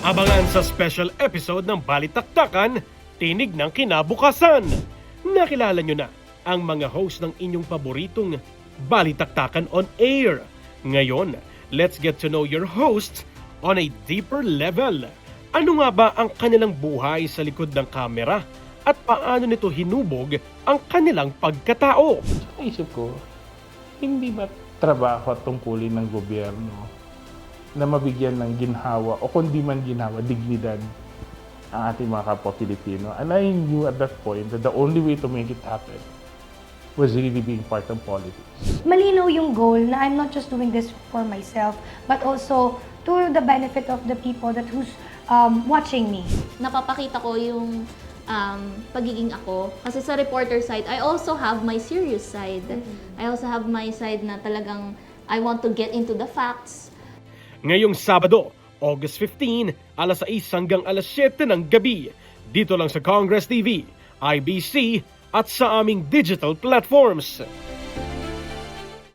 Abangan sa special episode ng Balitaktakan, Tinig ng Kinabukasan. Nakilala nyo na ang mga host ng inyong paboritong Balitaktakan on Air. Ngayon, let's get to know your hosts on a deeper level. Ano nga ba ang kanilang buhay sa likod ng kamera at paano nito hinubog ang kanilang pagkatao? Naisip ko, hindi ba trabaho at tungkulin ng gobyerno na mabigyan ng ginhawa o kundi man ginhawa, dignidad ang ating mga kapwa Pilipino? And I knew at that point that the only way to make it happen was really being part of politics. Malinaw yung goal na I'm not just doing this for myself, but also to the benefit of the people who's watching me. Napapakita ko yung pagiging ako. Kasi sa reporter side, I also have my serious side. I also have my side na talagang I want to get into the facts. Ngayong Sabado, August 15, alas 6 hanggang alas 7 ng gabi, dito lang sa Congress TV, IBC at sa aming digital platforms.